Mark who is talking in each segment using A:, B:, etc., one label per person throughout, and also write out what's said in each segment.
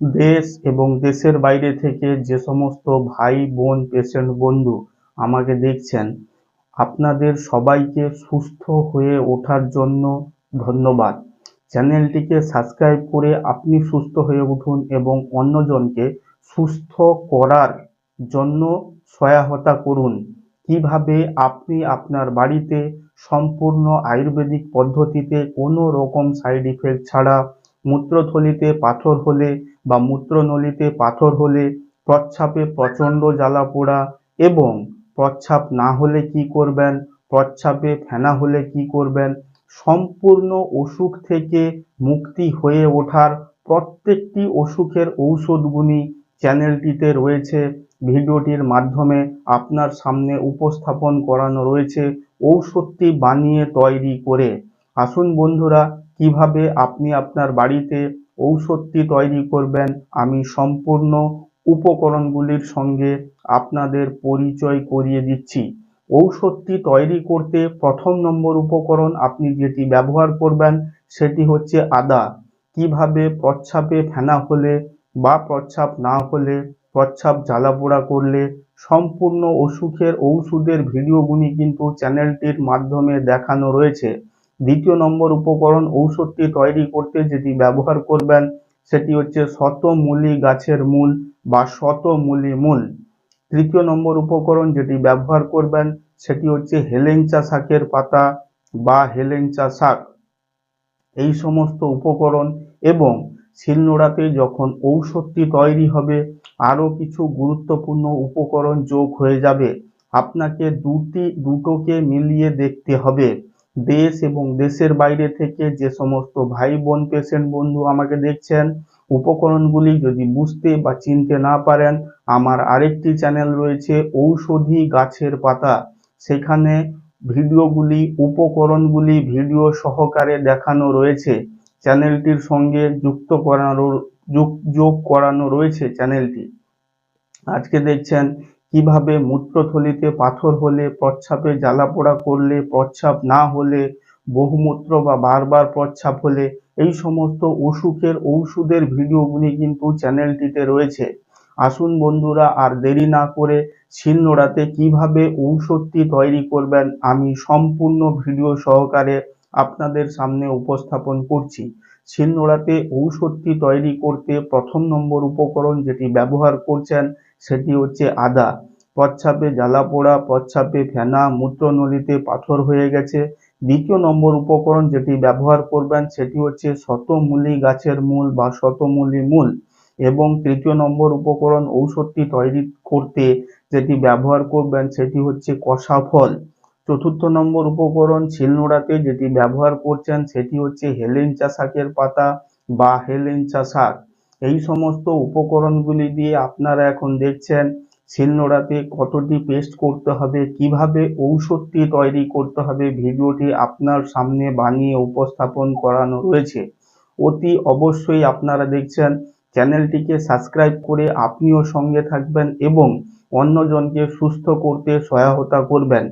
A: দেশ এবং দেশের বাইরে থেকে যে সমস্ত ভাই বোন পেশেন্ট বন্ধু আমাকে দেখছেন, আপনাদের সবাইকে সুস্থ হয়ে ওঠার জন্য ধন্যবাদ। চ্যানেলটিকে সাবস্ক্রাইব করে আপনি সুস্থ হয়ে উঠুন এবং অন্যজনকে সুস্থ করার জন্য সহায়তা করুন। কিভাবে আপনি আপনার বাড়িতে সম্পূর্ণ আয়ুর্বেদিক পদ্ধতিতে কোনো রকম সাইড ইফেক্ট ছাড়া মূত্রথলিতে পাথর হলে বা মূত্রনলীতে পাথর হলে, প্রস্রাবে প্রচণ্ড জ্বালাপোড়া এবং প্রস্রাব না হলে কি করবেন, প্রস্রাবে ফেনা হলে কি করবেন, সম্পূর্ণ অসুখ থেকে মুক্তি হয়ে ওঠার প্রত্যেকটি অসুখের ঔষধগুলি চ্যানেলটিতে রয়েছে। ভিডিওটির মাধ্যমে আপনার সামনে উপস্থাপন করানো রয়েছে ঔষধটি বানিয়ে তৈরি করে। আসুন বন্ধুরা, কিভাবে আপনি আপনার বাড়িতে ঔষধটি তৈরি করবেন আমি সম্পূর্ণ উপকরণগুলির সঙ্গে আপনাদের পরিচয় করিয়ে দিচ্ছি। ঔষধটি তৈরি করতে প্রথম নম্বর উপকরণ আপনি যেটি ব্যবহার করবেন সেটি হচ্ছে আদা। কিভাবে প্রস্রাবে ফেনা হলে বা প্রস্রাব না হলে, প্রস্রাব জ্বালাপোড়া করলে সম্পূর্ণ অসুখের ঔষধের ভিডিওগুলি কিন্তু চ্যানেলটির মাধ্যমে দেখানো রয়েছে। দ্বিতীয় নম্বর উপকরণ ঔষধটি তৈরি করতে যেটি ব্যবহার করবেন সেটি হচ্ছে শতমূলী গাছের মূল বা শতমূলী মূল। তৃতীয় নম্বর উপকরণ যেটি ব্যবহার করবেন সেটি হচ্ছে হেলেঞ্চা শাকের পাতা বা হেলেঞ্চা শাক। এই সমস্ত উপকরণ এবং শিলনোড়াতে যখন ঔষধটি তৈরি হবে আরও কিছু গুরুত্বপূর্ণ উপকরণ যোগ হয়ে যাবে। আপনাকে দুটোকে মিলিয়ে দেখতে হবে। দেশ এবং দেশের বাইরে থেকে যে সমস্ত ভাই বোন পেশেন্ট বন্ধু আমাকে দেখছেন, উপকরণগুলি যদি বুঝতে বা চিনতে না পারেন, আমার আরেকটি চ্যানেল রয়েছে ঔষধি গাছের পাতা। সেখানে ভিডিওগুলি উপকরণগুলি ভিডিও সহকারে দেখানো রয়েছে। চ্যানেলটির সঙ্গে যোগ করানো রয়েছে চ্যানেলটি। আজকে দেখছেন কিভাবে মূত্রথলিতে পাথর হলে, প্রস্রাবে জ্বালাপোড়া করলে, প্রস্রাব না হলে, বহুমূত্র বা বারবার প্রস্রাব হলে এই সমস্ত অসুখের ঔষধের ভিডিওগুলি কিন্তু চ্যানেলটিতে রয়েছে। আসুন বন্ধুরা, আর দেরি না করে শিলনোড়াতে কিভাবে ঔষধটি তৈরি করবেন আমি সম্পূর্ণ ভিডিও সহকারে আপনাদের সামনে উপস্থাপন করছি। শিলনোড়াতে ঔষধটি তৈরি করতে প্রথম নম্বর উপকরণ যেটি ব্যবহার করছেন সেটি হচ্ছে আদা। প্রস্রাবে জ্বালাপোড়া, প্রস্রাবে ফেনা, মূত্রনলীতে পাথর হয়ে গেছে, দ্বিতীয় নম্বর উপকরণ যেটি ব্যবহার করবেন সেটি হচ্ছে শতমূলী গাছের মূল বা শতমূলী মূল। এবং তৃতীয় নম্বর উপকরণ ঔষধটি তৈরি করতে যেটি ব্যবহার করবেন সেটি হচ্ছে কষা ফল। চতুর্থ নম্বর উপকরণ শিলনোড়াতে যেটি ব্যবহার করছেন সেটি হচ্ছে হেলেঞ্চা শাকের পাতা বা হেলেঞ্চা শাক। এই সমস্ত উপকরণগুলি দিয়ে আপনারা এখন দেখছেন শিলনোড়াতে কতটি পেস্ট করতে হবে, কিভাবে ঔষধটি তৈরি করতে হবে ভিডিওটি আপনার সামনে বানিয়ে উপস্থাপন করানো রয়েছে। অতি অবশ্যই আপনারা দেখছেন, চ্যানেলটিকে সাবস্ক্রাইব করে আপনিও সঙ্গে থাকবেন এবং অন্যজনকে সুস্থ করতে সহায়তা করবেন।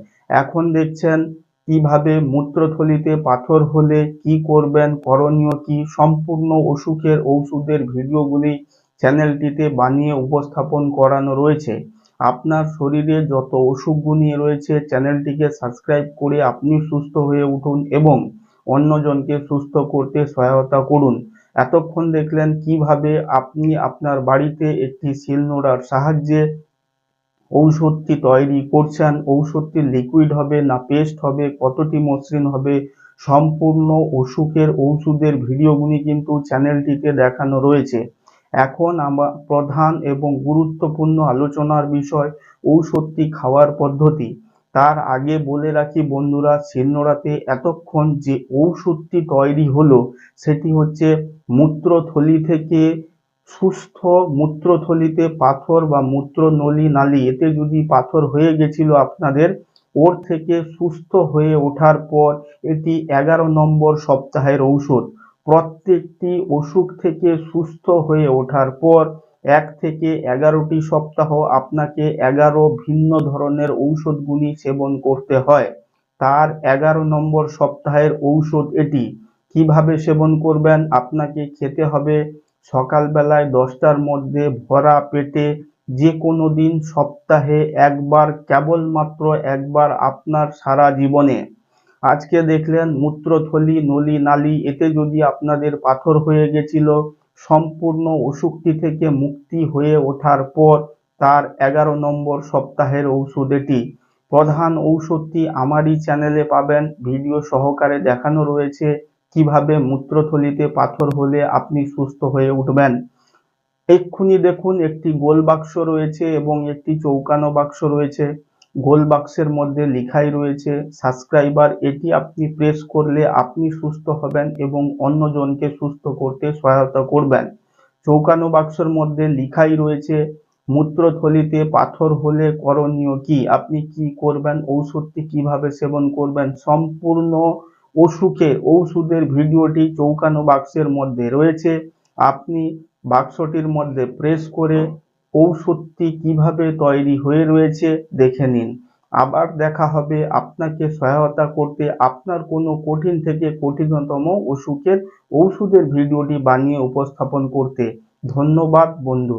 A: এখন দেখছেন কিভাবে মূত্রথলিতে পাথর হলে কি করবেন, করণীয় কি, সম্পূর্ণ অসুখের ঔষধের ভিডিওগুলি চ্যানেলটিতে বানিয়ে উপস্থাপন করানো রয়েছে। আপনার শরীরে যত অসুখগুলি রয়েছে চ্যানেলটিকে সাবস্ক্রাইব করে আপনি সুস্থ হয়ে উঠুন এবং অন্যজনকে সুস্থ করতে সহায়তা করুন। এতক্ষণ দেখলেন কিভাবে আপনি আপনার বাড়িতে একটি শিলনোড়ার সাহায্যে ঔষধটি তৈরি করছেন। ঔষধটি লিকুইড হবে না পেস্ট হবে, কতটি মসৃণ হবে, সম্পূর্ণ অসুখের ঔষধের ভিডিওগুলি কিন্তু চ্যানেলটিতে দেখানো রয়েছে। এখন আমার প্রধান এবং গুরুত্বপূর্ণ আলোচনার বিষয় ঔষধটি খাওয়ার পদ্ধতি। তার আগে বলে রাখি বন্ধুরা, শিলনোড়াতে এতক্ষণ যে ঔষধটি তৈরি হলো সেটি হচ্ছে মূত্রথলি থেকে সুস্থ, মূত্রথলিতে পাথর বা মূত্রনলী নালী এতে যদি পাথর হয়ে গেছিল আপনাদের, ওর থেকে সুস্থ হয়ে ওঠার পর এটি 11 নম্বর সপ্তাহের ঔষধ। প্রত্যেকটি অসুখ থেকে সুস্থ হয়ে ওঠার পর 1 থেকে 11টি সপ্তাহ আপনাকে 11 ভিন্ন ধরনের ঔষধগুলি সেবন করতে হয়। তার 11 নম্বর সপ্তাহের ঔষধ এটি। কিভাবে সেবন করবেন, আপনাকে খেতে হবে সকালবেলায় 10টার মধ্যে ভরা পেটে যে কোনো দিন সপ্তাহে একবার, কেবলমাত্র একবার আপনার সারা জীবনে। আজকে দেখলেন মূত্রথলি, নলি, নালী এতে যদি আপনাদের পাথর হয়ে গেছিল, সম্পূর্ণ অসুখটি থেকে মুক্তি হয়ে ওঠার পর তার 11 নম্বর সপ্তাহের ঔষধ এটি। প্রধান ঔষধটি আমারই চ্যানেলে পাবেন, ভিডিও সহকারে দেখানো রয়েছে কিভাবে মূত্রথলিতে পাথর হলে আপনি সুস্থ হয়ে উঠবেন। এক্ষুনি দেখুন একটি গোল বাক্স রয়েছে এবং একটি চৌকানো বাক্স রয়েছে। গোল বাক্সের মধ্যে লেখাই রয়েছে সাবস্ক্রাইবার, এটি আপনি প্রেস করলে আপনি সুস্থ হবেন এবং অন্যজনকে সুস্থ করতে সহায়তা করবেন। চৌকানো বাক্সের মধ্যে লেখাই রয়েছে মূত্রথলিতে পাথর হলে করণীয় কি, আপনি কি করবেন, ঔষধটি কিভাবে সেবন করবেন, সম্পূর্ণ ঔষধের ভিডিওটি চৌকানো বাক্সের মধ্যে রয়েছে। আপনি বাক্সটির মধ্যে প্রেস করে ঔষধটি কিভাবে তৈরি হয়ে রয়েছে দেখে নিন। আবার দেখা হবে আপনাকে সহায়তা করতে আপনার কোনো কঠিন থেকে কঠিনতম ওষুধের ভিডিওটি বানিয়ে উপস্থাপন করতে। ধন্যবাদ বন্ধু।